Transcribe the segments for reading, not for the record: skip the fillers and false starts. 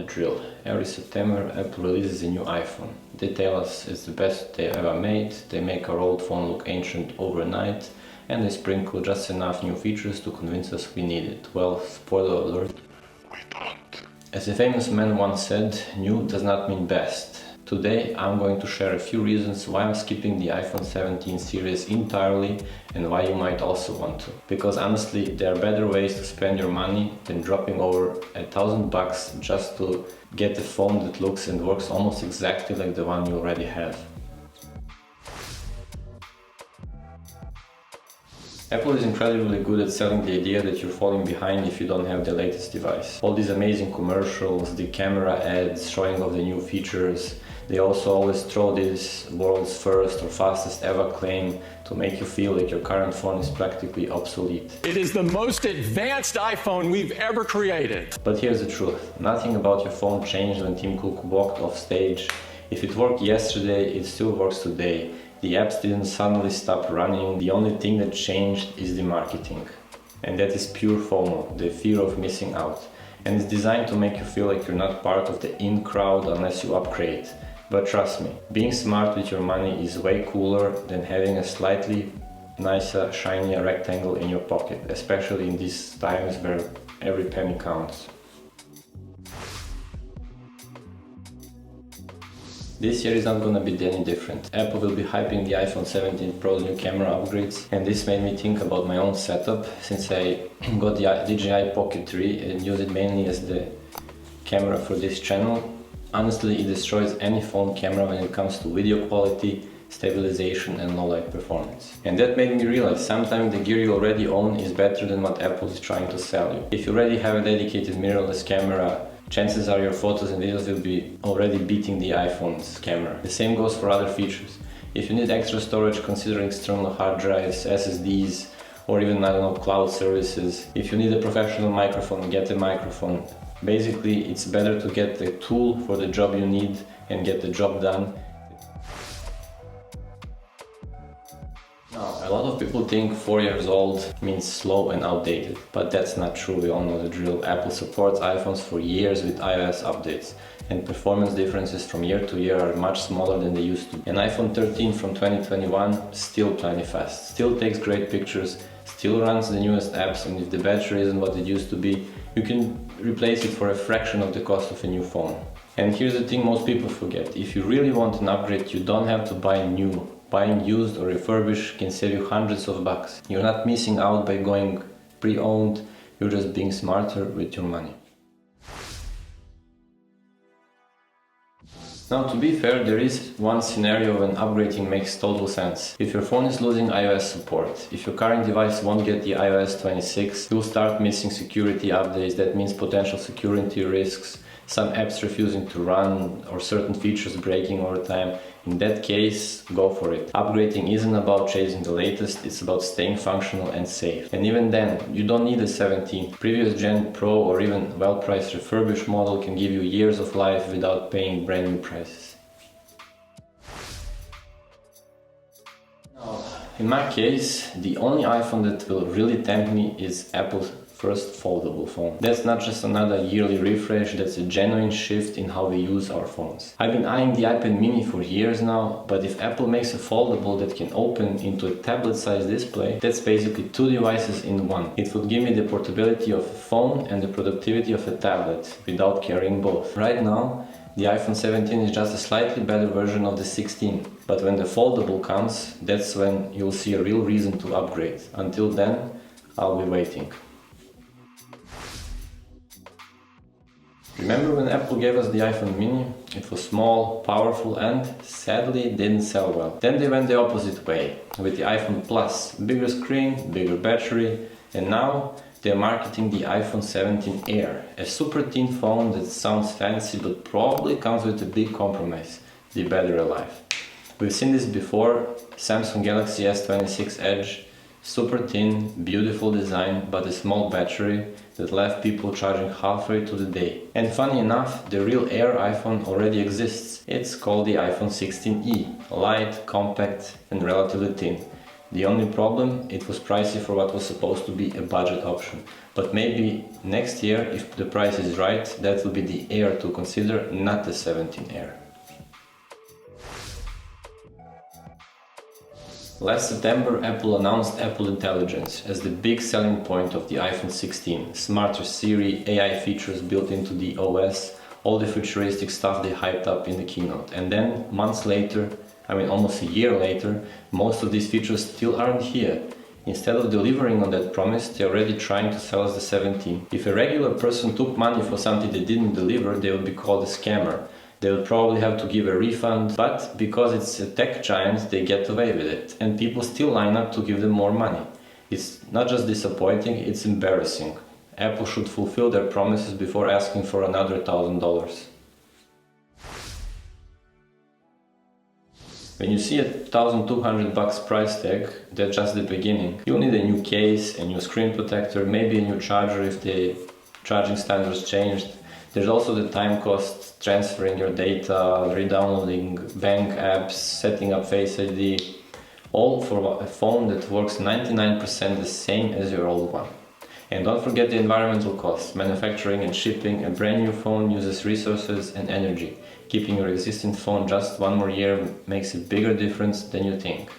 drill. Every September Apple releases a new iPhone. They tell us it's the best they ever made, they make our old phone look ancient overnight, and they sprinkle just enough new features to convince us we need it. Well, spoiler alert, we don't. As a famous man once said, new does not mean best. Today I'm going to share a few reasons why I'm skipping the iPhone 17 series entirely and why you might also want to. Because honestly, there are better ways to spend your money than dropping over $1,000 just to get a phone that looks and works almost exactly like the one you already have. Apple is incredibly good at selling the idea that you're falling behind if you don't have the latest device. All these amazing commercials, the camera ads showing off the new features, they also always throw this world's first or fastest ever claim to make you feel like your current phone is practically obsolete. It is the most advanced iPhone we've ever created. But here's the truth. Nothing about your phone changed when Tim Cook walked off stage. If it worked yesterday, it still works today. The apps didn't suddenly stop running. The only thing that changed is the marketing. And that is pure FOMO, the fear of missing out. And it's designed to make you feel like you're not part of the in crowd unless you upgrade. But trust me, being smart with your money is way cooler than having a slightly nicer, shinier rectangle in your pocket, especially in these times where every penny counts. This year is not gonna be any different. Apple will be hyping the iPhone 17 Pro's new camera upgrades, and this made me think about my own setup, since I got the DJI Pocket 3 and use it mainly as the camera for this channel. Honestly, it destroys any phone camera when it comes to video quality, stabilization and low light performance. And that made me realize sometimes the gear you already own is better than what Apple is trying to sell you. If you already have a dedicated mirrorless camera, chances are your photos and videos will be already beating the iPhone's camera. The same goes for other features. If you need extra storage, consider external hard drives, SSDs, or even, I don't know, cloud services. If you need a professional microphone, get a microphone. Basically, it's better to get the tool for the job you need and get the job done. Now, a lot of people think 4 years old means slow and outdated, but that's not true. We all know the drill. Apple supports iPhones for years with iOS updates, and performance differences from year to year are much smaller than they used to. An iPhone 13 from 2021 still plenty fast, still takes great pictures, still runs the newest apps, and if the battery isn't what it used to be, you can replace it for a fraction of the cost of a new phone. And here's the thing most people forget. If you really want an upgrade, you don't have to buy new. Buying used or refurbished can save you hundreds of bucks. You're not missing out by going pre-owned, you're just being smarter with your money. Now, to be fair, there is one scenario when upgrading makes total sense. If your phone is losing iOS support, if your current device won't get the iOS 26, you'll start missing security updates. That means potential security risks, some apps refusing to run, or certain features breaking over time. In that case, go for it. Upgrading isn't about chasing the latest, it's about staying functional and safe. And even then, you don't need a 17. Previous Gen Pro or even well-priced refurbished model can give you years of life without paying brand new prices. Now, in my case, the only iPhone that will really tempt me is Apple's first foldable phone. That's not just another yearly refresh, that's a genuine shift in how we use our phones. I've been eyeing the iPad mini for years now, but if Apple makes a foldable that can open into a tablet-sized display, that's basically two devices in one. It would give me the portability of a phone and the productivity of a tablet without carrying both. Right now, the iPhone 17 is just a slightly better version of the 16, but when the foldable comes, that's when you'll see a real reason to upgrade. Until then, I'll be waiting. Remember when Apple gave us the iPhone mini? It was small, powerful and, sadly, didn't sell well. Then they went the opposite way, with the iPhone Plus, bigger screen, bigger battery, and now they're marketing the iPhone 17 Air, a super thin phone that sounds fancy but probably comes with a big compromise, the battery life. We've seen this before, Samsung Galaxy S26 Edge, super thin, beautiful design, but a small battery that left people charging halfway to the day. And funny enough, the real Air iPhone already exists. It's called the iPhone 16e, light, compact and relatively thin. The only problem, it was pricey for what was supposed to be a budget option. But maybe next year, if the price is right, that will be the Air to consider, not the 17 Air. Last September, Apple announced Apple Intelligence as the big selling point of the iPhone 16. Smarter Siri, AI features built into the OS, all the futuristic stuff they hyped up in the keynote. And then, months later, almost a year later, most of these features still aren't here. Instead of delivering on that promise, they're already trying to sell us the 17. If a regular person took money for something they didn't deliver, they would be called a scammer. They will probably have to give a refund, but because it's a tech giant, they get away with it. And people still line up to give them more money. It's not just disappointing, it's embarrassing. Apple should fulfill their promises before asking for another $1,000. When you see a $1,200 price tag, that's just the beginning. You'll need a new case, a new screen protector, maybe a new charger if the charging standards changed. There's also the time cost, transferring your data, re-downloading bank apps, setting up Face ID, all for a phone that works 99% the same as your old one. And don't forget the environmental costs. Manufacturing and shipping a brand new phone uses resources and energy. Keeping your existing phone just one more year makes a bigger difference than you think.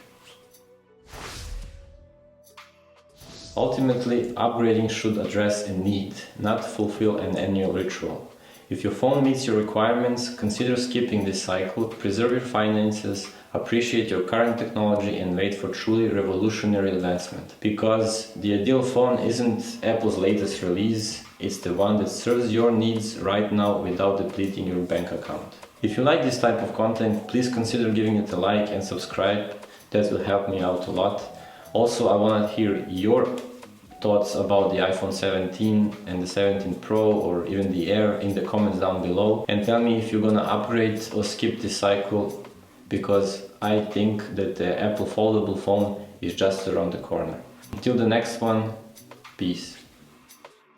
Ultimately, upgrading should address a need, not fulfill an annual ritual. If your phone meets your requirements, consider skipping this cycle, preserve your finances, appreciate your current technology and wait for truly revolutionary advancement. Because the ideal phone isn't Apple's latest release, it's the one that serves your needs right now without depleting your bank account. If you like this type of content, please consider giving it a like and subscribe. That will help me out a lot. Also, I want to hear your thoughts about the iPhone 17 and the 17 Pro or even the Air in the comments down below. And tell me if you're gonna upgrade or skip this cycle, because I think that the Apple foldable phone is just around the corner. Until the next one, peace.